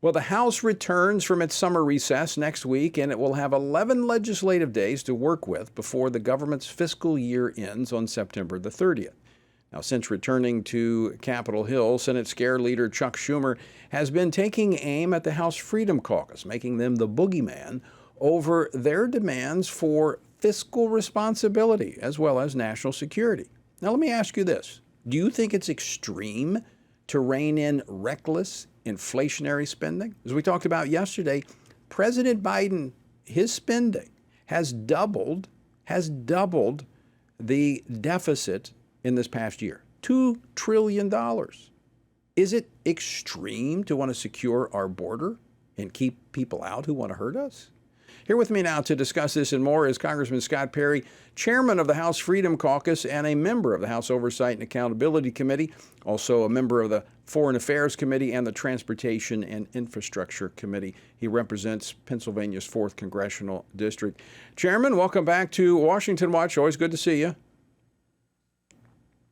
Well, the House returns from its summer recess next week, and it will have 11 legislative days to work with before the government's fiscal year ends on September the 30th. Now, since returning to Capitol Hill, Senate Scare Leader Chuck Schumer has been taking aim at the House Freedom Caucus, making them the boogeyman over their demands for fiscal responsibility as well as national security. Now, let me ask you this. Do you think it's extreme to rein in reckless inflationary spending? As we talked about yesterday, President Biden, his spending has doubled the deficit in this past year. $2 trillion. Is it extreme to want to secure our border and keep people out who want to hurt us? Here with me now to discuss this and more is Congressman Scott Perry, chairman of the House Freedom Caucus and a member of the House Oversight and Accountability Committee, also a member of the Foreign Affairs Committee and the Transportation and Infrastructure Committee. He represents Pennsylvania's 4th Congressional District. Chairman, welcome back to Washington Watch. Always good to see you.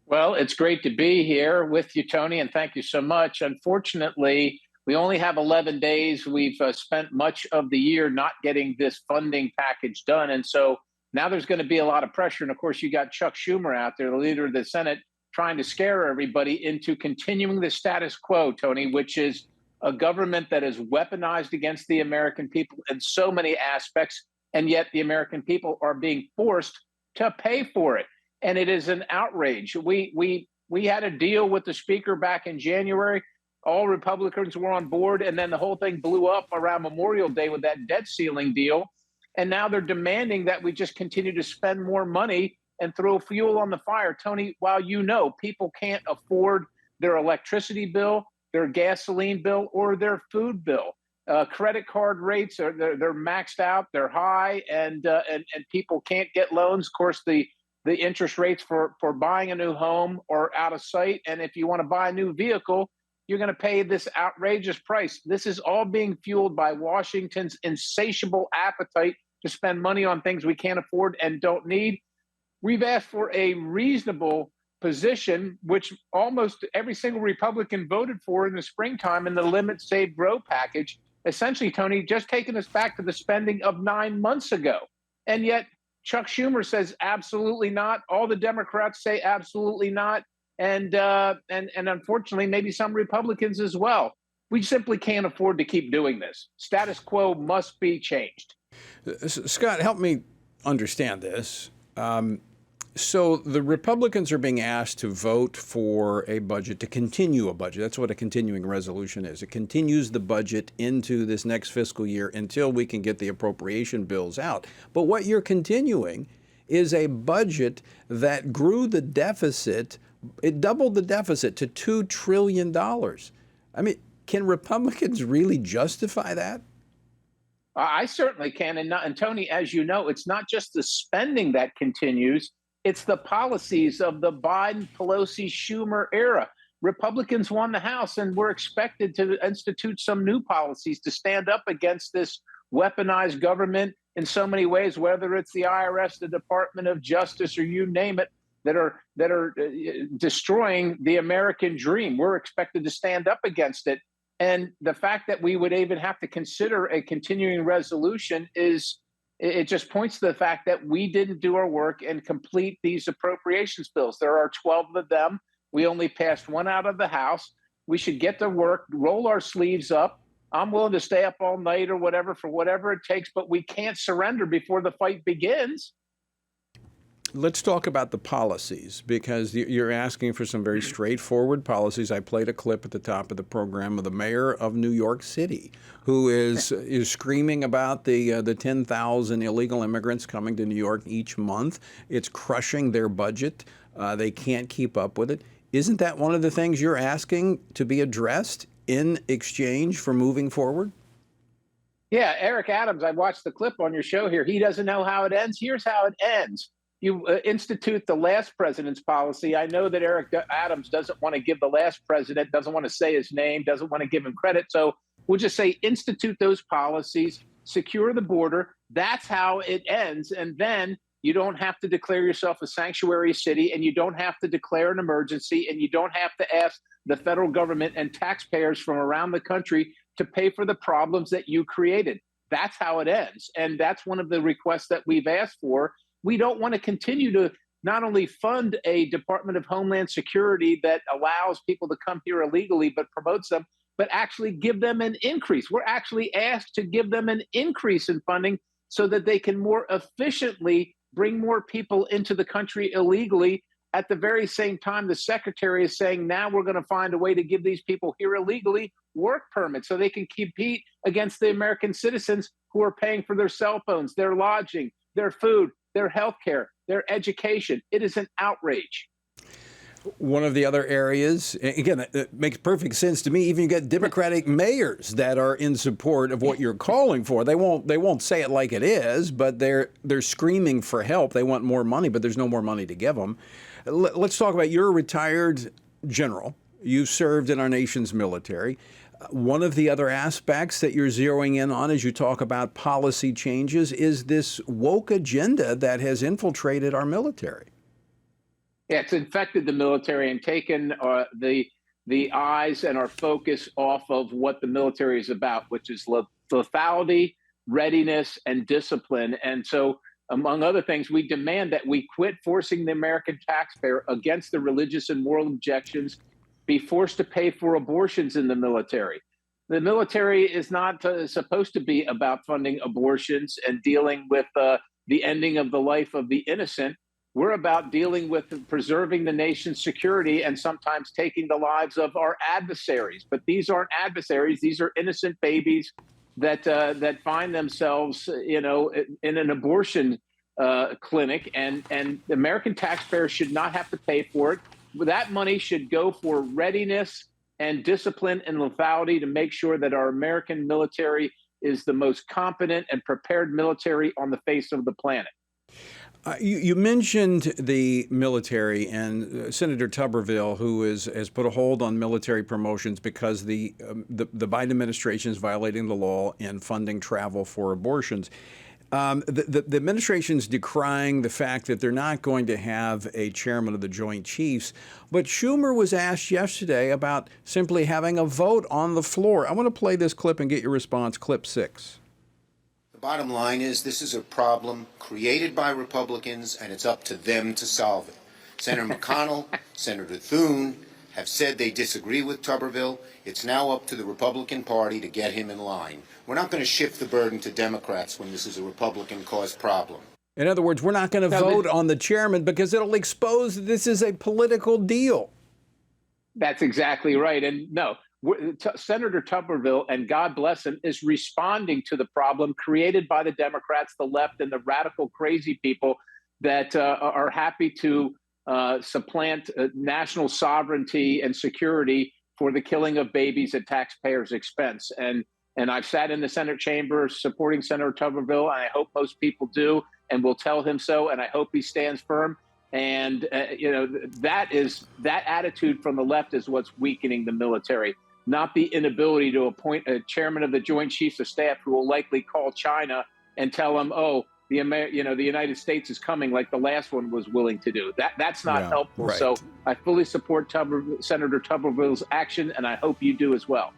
Well, it's great to be here with you, Tony, and thank you so much. Unfortunately, we only have 11 days. We've spent much of the year not getting this funding package done. And so now there's going to be a lot of pressure. And of course, you got Chuck Schumer out there, the leader of the Senate, trying to scare everybody into continuing the status quo, Tony, which is a government that is weaponized against the American people in so many aspects. And yet the American people are being forced to pay for it. And it is an outrage. We had a deal with the speaker back in January. All Republicans were on board, and then the whole thing blew up around Memorial Day with that debt ceiling deal. And now they're demanding that we just continue to spend more money and throw fuel on the fire. Tony, while you know people can't afford their electricity bill, their gasoline bill, or their food bill, credit card rates they're maxed out, they're high, and people can't get loans. Of course, the interest rates for buying a new home are out of sight. And if you want to buy a new vehicle, you're going to pay this outrageous price. This is all being fueled by Washington's insatiable appetite to spend money on things we can't afford and don't need. We've asked for a reasonable position, which almost every single Republican voted for in the springtime in the Limit, Save, Grow package. Essentially, Tony, just taking us back to the spending of 9 months ago. And yet Chuck Schumer says absolutely not. All the Democrats say absolutely not. And unfortunately, maybe some Republicans as well. We simply can't afford to keep doing this. Status quo must be changed. Scott, help me understand this. So the Republicans are being asked to vote for a budget, to continue a budget. That's what a continuing resolution is. It continues the budget into this next fiscal year until we can get the appropriation bills out. But what you're continuing is a budget that grew the deficit. It doubled the deficit to $2 trillion. I mean, can Republicans really justify that? I certainly can. And Tony, as you know, it's not just the spending that continues. It's the policies of the Biden, Pelosi, Schumer era. Republicans won the House, and we're expected to institute some new policies to stand up against this weaponized government in so many ways, whether it's the IRS, the Department of Justice, or you name it, that are destroying the American dream. We're expected to stand up against it. And the fact that we would even have to consider a continuing resolution it just points to the fact that we didn't do our work and complete these appropriations bills. There are 12 of them. We only passed one out of the House. We should get to work, roll our sleeves up. I'm willing to stay up all night or whatever for whatever it takes, but we can't surrender before the fight begins. Let's talk about the policies, because you're asking for some very straightforward policies. I played a clip at the top of the program of the mayor of New York City, who is screaming about the 10,000 illegal immigrants coming to New York each month. It's crushing their budget. They can't keep up with it. Isn't that one of the things you're asking to be addressed in exchange for moving forward? Yeah, Eric Adams, I watched the clip on your show here. He doesn't know how it ends. Here's how it ends. You institute the last president's policy. I know that Eric Adams doesn't want to give the last president, doesn't want to say his name, doesn't want to give him credit. So we'll just say institute those policies, secure the border. That's how it ends. And then you don't have to declare yourself a sanctuary city, and you don't have to declare an emergency, and you don't have to ask the federal government and taxpayers from around the country to pay for the problems that you created. That's how it ends. And that's one of the requests that we've asked for. We don't want to continue to not only fund a Department of Homeland Security that allows people to come here illegally, but promotes them, but actually give them an increase. We're actually asked to give them an increase in funding so that they can more efficiently bring more people into the country illegally. At the very same time, the secretary is saying, now we're going to find a way to give these people here illegally work permits so they can compete against the American citizens who are paying for their cell phones, their lodging, their food, their health care, their education. It is an outrage. One of the other areas, again, it makes perfect sense to me. Even you get Democratic mayors that are in support of what you're calling for. They won't say it like it is, but they're screaming for help. They want more money, but there's no more money to give them. Let's talk about, you're a retired general. You served in our nation's military. One of the other aspects that you're zeroing in on as you talk about policy changes is this woke agenda that has infiltrated our military. Yeah, it's infected the military and taken the eyes and our focus off of what the military is about, which is lethality, readiness, and discipline. And so, among other things, we demand that we quit forcing the American taxpayer against the religious and moral objections, be forced to pay for abortions in the military. The military is not supposed to be about funding abortions and dealing with the ending of the life of the innocent. We're about dealing with preserving the nation's security and sometimes taking the lives of our adversaries. But these aren't adversaries; these are innocent babies that find themselves, in an abortion clinic, and the American taxpayer should not have to pay for it. That money should go for readiness and discipline and lethality to make sure that our American military is the most competent and prepared military on the face of the planet. You mentioned the military and Senator Tuberville, who has put a hold on military promotions because the Biden administration is violating the law and funding travel for abortions. The administration's decrying the fact that they're not going to have a chairman of the Joint Chiefs, but Schumer was asked yesterday about simply having a vote on the floor. I want to play this clip and get your response. Clip 6. Bottom line is this is a problem created by Republicans, and it's up to them to solve it. Senator McConnell, Senator Thune have said they disagree with Tuberville. It's now up to the Republican Party to get him in line. We're not going to shift the burden to Democrats when this is a Republican-caused problem. In other words, we're not going to vote on the chairman because it'll expose that this is a political deal. That's exactly right. And no, Senator Tuberville, and God bless him, is responding to the problem created by the Democrats, the left, and the radical crazy people that are happy to supplant national sovereignty and security for the killing of babies at taxpayers' expense. And I've sat in the Senate chamber supporting Senator Tuberville, and I hope most people do, and will tell him so, and I hope he stands firm. And that attitude from the left is what's weakening the military, not the inability to appoint a chairman of the Joint Chiefs of Staff who will likely call China and tell them, oh, the United States is coming, like the last one was willing to do. That's not helpful. Right. So I fully support Senator Tuberville's action, and I hope you do as well.